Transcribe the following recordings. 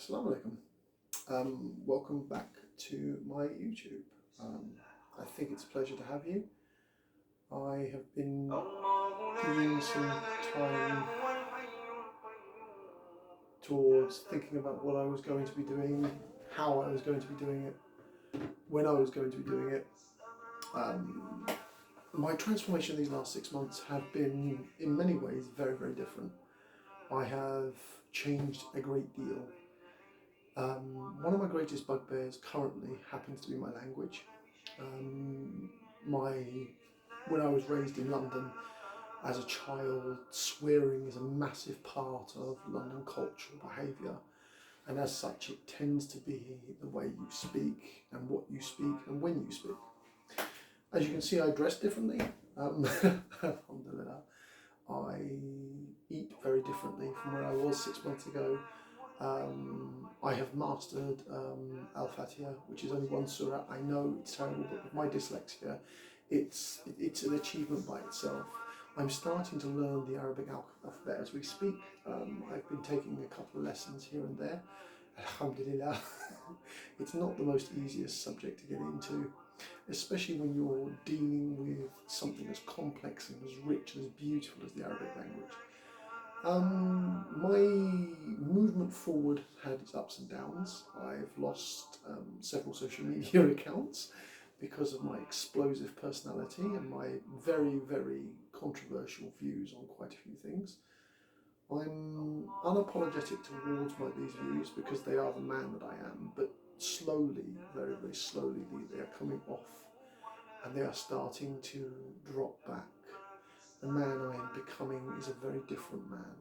Assalamu alaikum. Welcome back to my YouTube. I think it's a pleasure to have you. I have been giving some time towards thinking about what I was going to be doing, how I was going to be doing it, when I was going to be doing it. My transformation these last 6 months have been, in many ways, very, very different. I have changed a great deal. One of my greatest bugbears currently happens to be my language. When I was raised in London as a child, swearing is a massive part of London cultural behaviour, and as such it tends to be the way you speak and what you speak and when you speak. As you can see, I dress differently. Alhamdulillah. I eat very differently from where I was 6 months ago. I have mastered Al-Fatiha, which is only one surah. I know it's terrible, but with my dyslexia, it's an achievement by itself. I'm starting to learn the Arabic alphabet as we speak. I've been taking a couple of lessons here and there. Alhamdulillah. It's not the most easiest subject to get into, especially when you're dealing with something as complex and as rich and as beautiful as the Arabic language. My movement forward had its ups and downs. I've lost several social media accounts because of my explosive personality and my very, very controversial views on quite a few things. I'm unapologetic towards these views because they are the man that I am, but slowly, very, very slowly, they are coming off and they are starting to drop back. The man I am becoming is a very different man,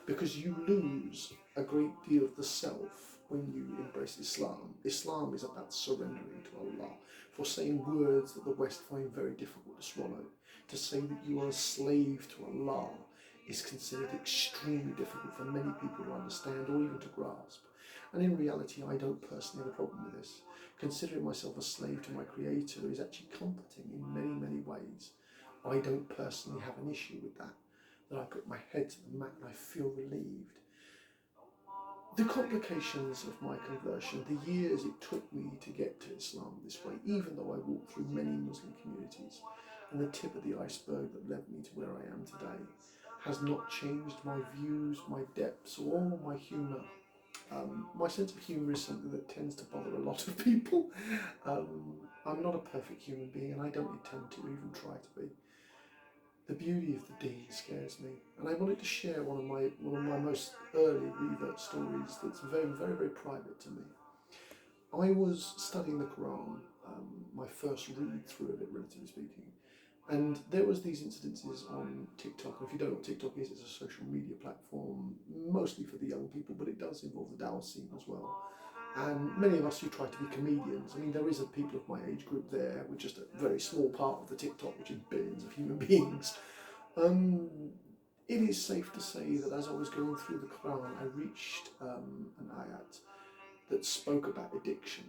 because you lose a great deal of the self when you embrace Islam. Islam is about surrendering to Allah, for saying words that the West find very difficult to swallow. To say that you are a slave to Allah is considered extremely difficult for many people to understand or even to grasp. And in reality, I don't personally have a problem with this. Considering myself a slave to my Creator is actually comforting in many, many ways. I don't personally have an issue with that I put my head to the mat and I feel relieved. The complications of my conversion, the years it took me to get to Islam this way, even though I walked through many Muslim communities, and the tip of the iceberg that led me to where I am today, has not changed my views, my depths, or my humour. My sense of humour is something that tends to bother a lot of people. I'm not a perfect human being, and I don't intend to even try to be. The beauty of the deen scares me, and I wanted to share one of my most early revert stories that's very, very, very private to me. I was studying the Quran, my first read through of it, relatively speaking, and there was these incidences on TikTok. And if you don't know what TikTok is, it's a social media platform, mostly for the young people, but it does involve the dawah scene as well. And many of us who try to be comedians, I mean, there is a people of my age group there, with just a very small part of the TikTok, which is billions of human beings. It is safe to say that as I was going through the Quran, I reached an ayat that spoke about addiction.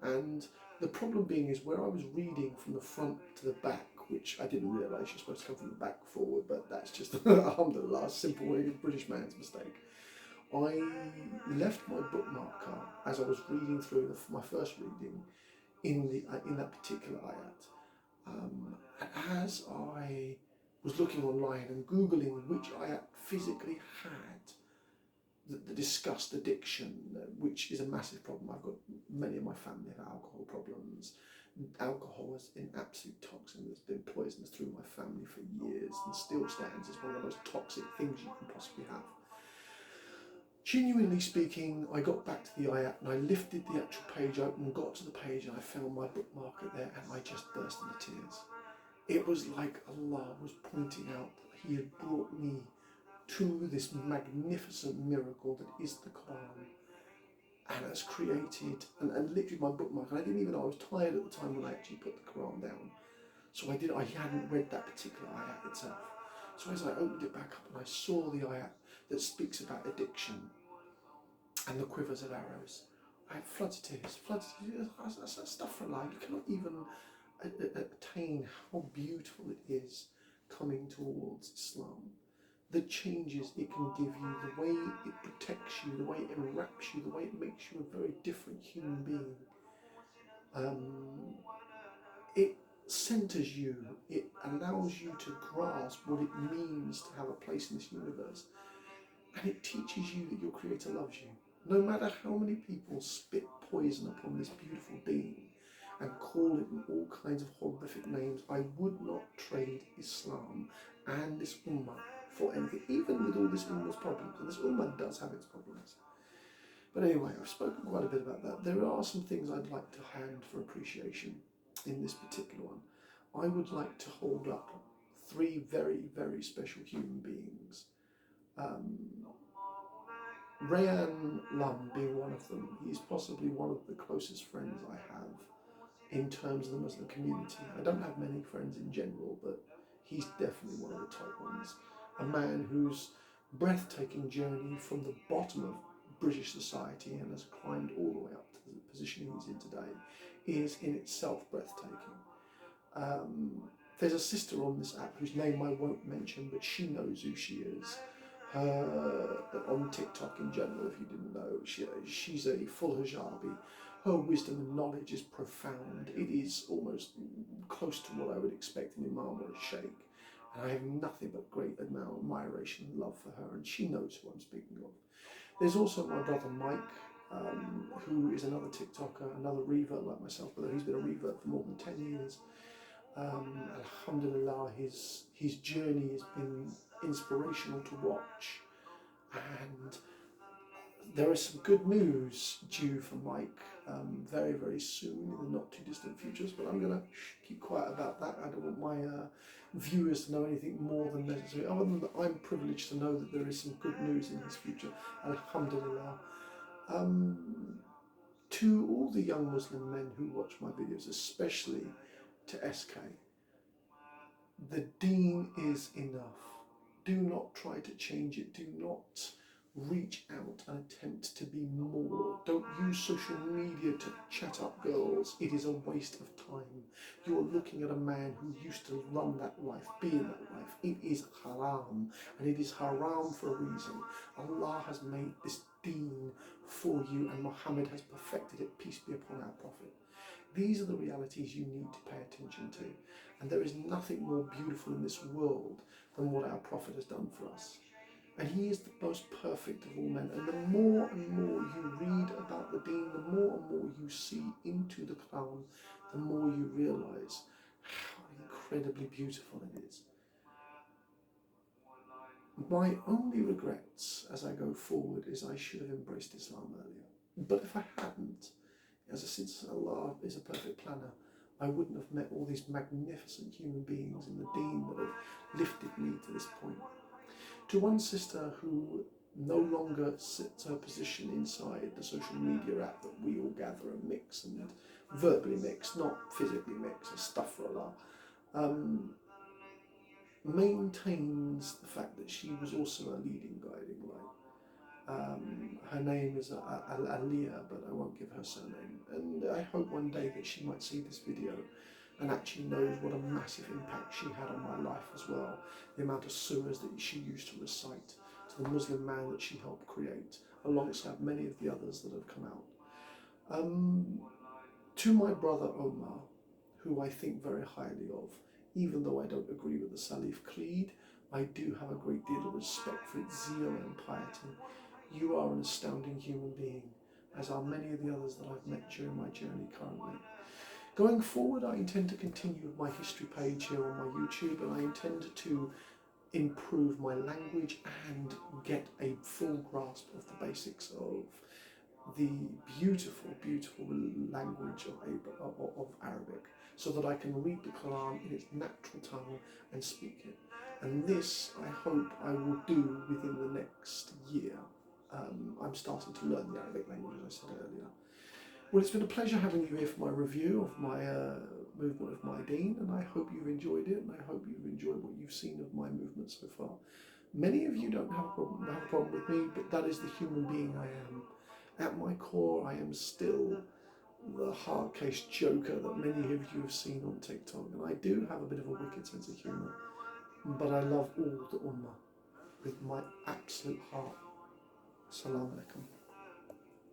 And the problem being is where I was reading from the front to the back, which I didn't realise you're supposed to come from the back forward, but that's just alhamdulillah, a simple way of British man's mistake. I left my bookmarker as I was reading through my first reading in that particular ayat. And as I was looking online and Googling which ayat physically had that discussed addiction, which is a massive problem. I've got many of my family have alcohol problems. Alcohol is an absolute toxin that's been poisonous through my family for years and still stands as one of the most toxic things you can possibly have. Genuinely speaking, I got back to the ayat and I lifted the actual page open and got to the page and I found my bookmarker there and I just burst into tears. It was like Allah was pointing out that He had brought me to this magnificent miracle that is the Quran, and has created, and literally my bookmark, and I didn't even know, I was tired at the time when I actually put the Quran down, so I hadn't read that particular ayat itself. So as I opened it back up and I saw the ayat that speaks about addiction and the quivers of arrows, I had floods of tears. That's stuff for life. You cannot even attain how beautiful it is coming towards Islam. the changes it can give you, the way it protects you, the way it enwraps you, the way it makes you a very different human being. It centers you, it allows you to grasp what it means to have a place in this universe, and it teaches you that your Creator loves you. No matter how many people spit poison upon this beautiful being and call it all kinds of horrific names, I would not trade Islam and this ummah for anything, even with all this ummah's problems. And this ummah does have its problems. But anyway, I've spoken quite a bit about that. There are some things I'd like to hand for appreciation in this particular one. I would like to hold up 3 very, very special human beings. Rayan Lum being one of them. He's possibly one of the closest friends I have in terms of the Muslim community. I don't have many friends in general, but he's definitely one of the top ones. A man whose breathtaking journey from the bottom of British society and has climbed all the way up to the position he's in today is in itself breathtaking. There's a sister on this app whose name I won't mention, but she knows who she is. On TikTok in general, if you didn't know, she's a full hijabi. Her wisdom and knowledge is profound. It is almost close to what I would expect an imam or a sheikh. And I have nothing but great admiration and love for her, and she knows who I'm speaking of. There's also my brother Mike, who is another TikToker, another revert like myself, but he's been a revert for more than 10 years. Alhamdulillah, his journey has been inspirational to watch, and there is some good news due for Mike very, very soon in the not too distant futures, but I'm going to keep quiet about that. I don't want my viewers to know anything more than necessary, other than that I'm privileged to know that there is some good news in his future, alhamdulillah. To all the young Muslim men who watch my videos, especially to SK, the deen is enough. Do not try to change it. Do not reach out and attempt to be more. Don't use social media to chat up girls. It is a waste of time. You are looking at a man who used to run that life, be in that life. It is haram, and it is haram for a reason. Allah has made this deen for you, and Muhammad has perfected it. Peace be upon our Prophet. These are the realities you need to pay attention to. And there is nothing more beautiful in this world than what our Prophet has done for us. And he is the most perfect of all men. And the more and more you read about the deen, the more and more you see into the Quran, the more you realise how incredibly beautiful it is. My only regrets as I go forward is I should have embraced Islam earlier. But if I hadn't, since Allah is a perfect planner, I wouldn't have met all these magnificent human beings in the deen that have lifted me to this point. To one sister who no longer sits her position inside the social media app that we all gather and mix and verbally mix, not physically mix, astaghfirullah, maintains the fact that she was also a leading guiding light. Her name is Aliyah, but I won't give her surname. And I hope one day that she might see this video and actually knows what a massive impact she had on my life as well. The amount of surahs that she used to recite to the Muslim man that she helped create, alongside many of the others that have come out. To my brother Omar, who I think very highly of, even though I don't agree with the Salif creed, I do have a great deal of respect for its zeal and piety. You are an astounding human being, as are many of the others that I've met during my journey currently. Going forward, I intend to continue with my history page here on my YouTube, and I intend to improve my language and get a full grasp of the basics of the beautiful, beautiful language of Arabic, so that I can read the Quran in its natural tongue and speak it. And this, I hope I will do within the next year. I'm starting to learn the Arabic language, as I said earlier. Well, it's been a pleasure having you here for my review of my movement of my deen, and I hope you've enjoyed it, and I hope you've enjoyed what you've seen of my movement so far. Many of you don't have a problem with me, but that is the human being I am. At my core, I am still the hard-case joker that many of you have seen on TikTok, and I do have a bit of a wicked sense of humour, but I love all the ummah. with my absolute heart. Assalamu alaikum.